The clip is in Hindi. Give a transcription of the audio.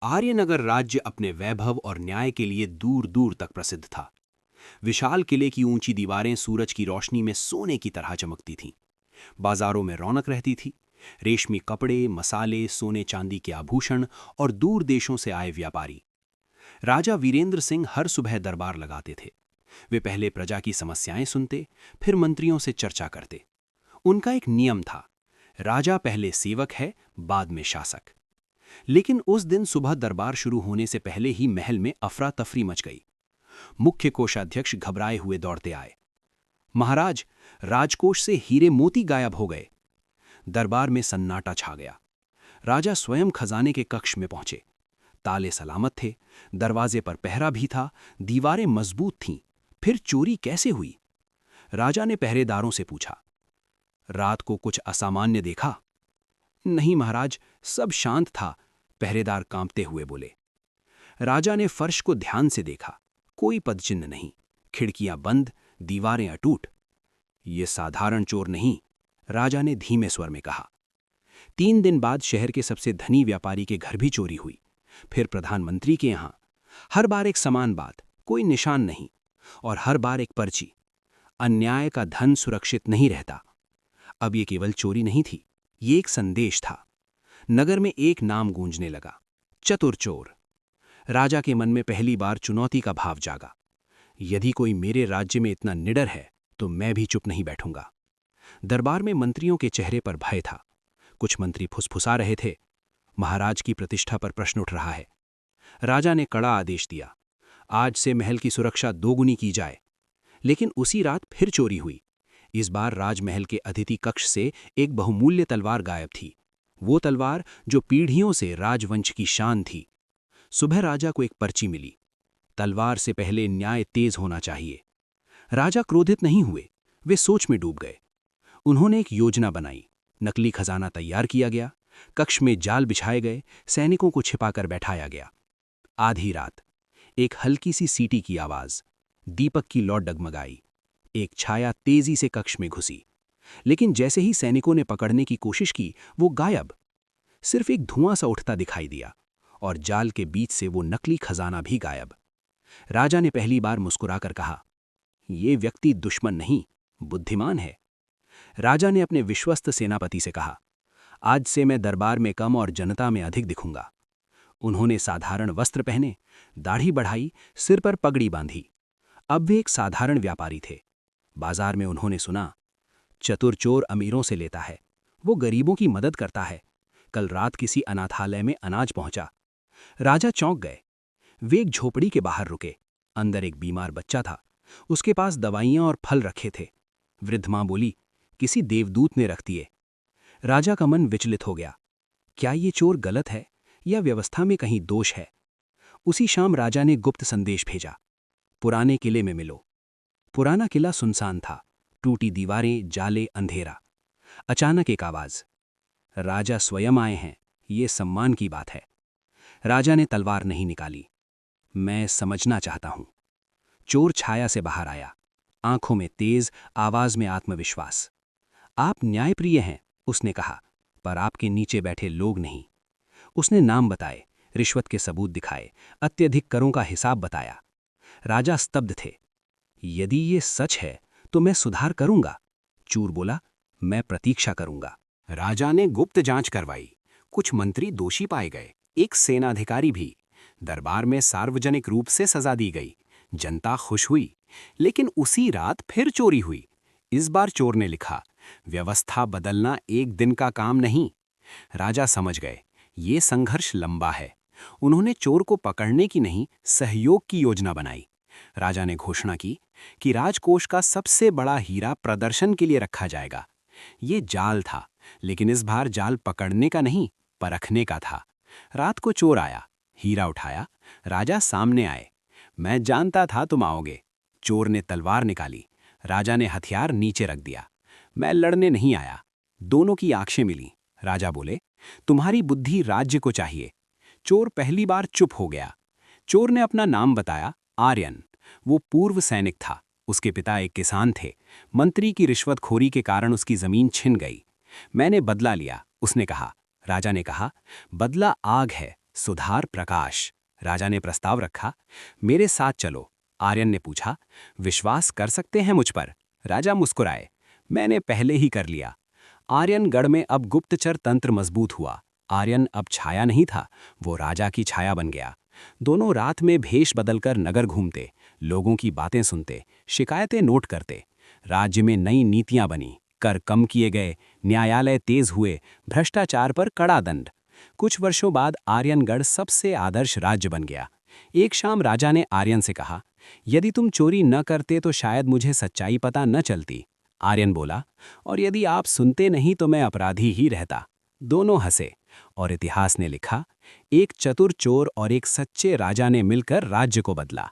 आर्यनगर राज्य अपने वैभव और न्याय के लिए दूर दूर तक प्रसिद्ध था। विशाल किले की ऊंची दीवारें सूरज की रोशनी में सोने की तरह चमकती थीं। बाजारों में रौनक रहती थी। रेशमी कपड़े, मसाले, सोने चांदी के आभूषण और दूर देशों से आए व्यापारी। राजा वीरेंद्र सिंह हर सुबह दरबार लगाते थे। वे पहले प्रजा की समस्याएं सुनते, फिर मंत्रियों से चर्चा करते। उनका एक नियम था, राजा पहले सेवक है, बाद में शासक। लेकिन उस दिन सुबह दरबार शुरू होने से पहले ही महल में अफरा तफरी मच गई। मुख्य कोषाध्यक्ष घबराए हुए दौड़ते आए। महाराज, राजकोष से हीरे मोती गायब हो गए। दरबार में सन्नाटा छा गया। राजा स्वयं खजाने के कक्ष में पहुंचे। ताले सलामत थे, दरवाजे पर पहरा भी था, दीवारें मजबूत थीं। फिर चोरी कैसे हुई? राजा ने पहरेदारों से पूछा। रात को कुछ असामान्य देखा? नहीं महाराज, सब शांत था, पहरेदार कांपते हुए बोले। राजा ने फर्श को ध्यान से देखा। कोई पदचिन्ह नहीं, खिड़कियां बंद, दीवारें अटूट। ये साधारण चोर नहीं, राजा ने धीमे स्वर में कहा। 3 दिन बाद शहर के सबसे धनी व्यापारी के घर भी चोरी हुई, फिर प्रधानमंत्री के यहां। हर बार एक समान बात, कोई निशान नहीं, और हर बार एक पर्ची। अन्याय का धन सुरक्षित नहीं रहता। अब ये केवल चोरी नहीं थी, ये एक संदेश था। नगर में एक नाम गूंजने लगा, चतुर चोर। राजा के मन में पहली बार चुनौती का भाव जागा। यदि कोई मेरे राज्य में इतना निडर है तो मैं भी चुप नहीं बैठूंगा। दरबार में मंत्रियों के चेहरे पर भय था। कुछ मंत्री फुसफुसा रहे थे, महाराज की प्रतिष्ठा पर प्रश्न उठ रहा है। राजा ने कड़ा आदेश दिया, आज से महल की सुरक्षा दोगुनी की जाए। लेकिन उसी रात फिर चोरी हुई। इस बार राजमहल के अतिथि कक्ष से एक बहुमूल्य तलवार गायब थी, वो तलवार जो पीढ़ियों से राजवंश की शान थी। सुबह राजा को एक पर्ची मिली, तलवार से पहले न्याय तेज होना चाहिए। राजा क्रोधित नहीं हुए, वे सोच में डूब गए। उन्होंने एक योजना बनाई। नकली खजाना तैयार किया गया, कक्ष में जाल बिछाए गए, सैनिकों को छिपाकर बैठाया गया। आधी रात एक हल्की सी सीटी की आवाज, दीपक की लौ डगमगाई। एक छाया तेजी से कक्ष में घुसी, लेकिन जैसे ही सैनिकों ने पकड़ने की कोशिश की, वो गायब। सिर्फ एक धुआं सा उठता दिखाई दिया, और जाल के बीच से वो नकली खजाना भी गायब। राजा ने पहली बार मुस्कुराकर कहा, ये व्यक्ति दुश्मन नहीं, बुद्धिमान है। राजा ने अपने विश्वस्त सेनापति से कहा, आज से मैं दरबार में कम और जनता में अधिक दिखूंगा। उन्होंने साधारण वस्त्र पहने, दाढ़ी बढ़ाई, सिर पर पगड़ी बांधी। अब वे एक साधारण व्यापारी थे। बाजार में उन्होंने सुना, चतुर चोर अमीरों से लेता है, वो गरीबों की मदद करता है। कल रात किसी अनाथालय में अनाज पहुंचा। राजा चौंक गए। वे एक झोपड़ी के बाहर रुके। अंदर एक बीमार बच्चा था, उसके पास दवाइयां और फल रखे थे। वृद्ध मां बोली, किसी देवदूत ने रख दिए। राजा का मन विचलित हो गया। क्या ये चोर गलत है या व्यवस्था में कहीं दोष है? उसी शाम राजा ने गुप्त संदेश भेजा, पुराने किले में मिलो। पुराना किला सुनसान था, टूटी दीवारें, जाले, अंधेरा। अचानक एक आवाज, राजा स्वयं आए हैं, ये सम्मान की बात है। राजा ने तलवार नहीं निकाली। मैं समझना चाहता हूं। चोर छाया से बाहर आया, आंखों में तेज, आवाज में आत्मविश्वास। आप न्यायप्रिय हैं, उसने कहा, पर आपके नीचे बैठे लोग नहीं। उसने नाम बताए, रिश्वत के सबूत दिखाए, अत्यधिक करों का हिसाब बताया। राजा स्तब्ध थे। यदि ये सच है तो मैं सुधार करूंगा। चूर बोला, मैं प्रतीक्षा करूंगा। राजा ने गुप्त जांच करवाई। कुछ मंत्री दोषी पाए गए, एक सेनाधिकारी भी। दरबार में सार्वजनिक रूप से सजा दी गई। जनता खुश हुई। लेकिन उसी रात फिर चोरी हुई। इस बार चोर ने लिखा, व्यवस्था बदलना एक दिन का काम नहीं। राजा समझ गए, ये संघर्ष लंबा है। उन्होंने चोर को पकड़ने की नहीं, सहयोग की योजना बनाई। राजा ने घोषणा की कि राजकोष का सबसे बड़ा हीरा प्रदर्शन के लिए रखा जाएगा। ये जाल था, लेकिन इस बार जाल पकड़ने का नहीं, परखने का था। रात को चोर आया, हीरा उठाया। राजा सामने आए। मैं जानता था तुम आओगे। चोर ने तलवार निकाली। राजा ने हथियार नीचे रख दिया। मैं लड़ने नहीं आया। दोनों की आंखें मिली। राजा बोले, तुम्हारी बुद्धि राज्य को चाहिए। चोर पहली बार चुप हो गया। चोर ने अपना नाम बताया, आर्यन। वो पूर्व सैनिक था, उसके पिता एक किसान थे। मंत्री की रिश्वतखोरी के कारण उसकी जमीन छिन गई। मैंने बदला लिया, उसने कहा। राजा ने कहा, बदला आग है, सुधार प्रकाश, राजा ने प्रस्ताव रखा। मेरे साथ चलो, आर्यन ने पूछा। विश्वास कर सकते हैं मुझ पर? राजा मुस्कुराए। मैंने पहले ही कर लिया। आर्यनगढ़ में अब गुप्तचर तंत्र मजबूत हुआ। आर्यन अब छाया नहीं था, वो राजा की छाया बन गया। दोनों रात में भेष बदलकर नगर घूमते, लोगों की बातें सुनते, शिकायतें नोट करते। राज्य में नई नीतियां बनी, कर कम किए गए, न्यायालय तेज हुए, भ्रष्टाचार पर कड़ा दंड। कुछ वर्षों बाद आर्यनगढ़ सबसे आदर्श राज्य बन गया। एक शाम राजा ने आर्यन से कहा, यदि तुम चोरी न करते तो शायद मुझे सच्चाई पता न चलती। आर्यन बोला, और यदि आप सुनते नहीं तो मैं अपराधी ही रहता। दोनों हंसे, और इतिहास ने लिखा, एक चतुर चोर और एक सच्चे राजा ने मिलकर राज्य को बदला।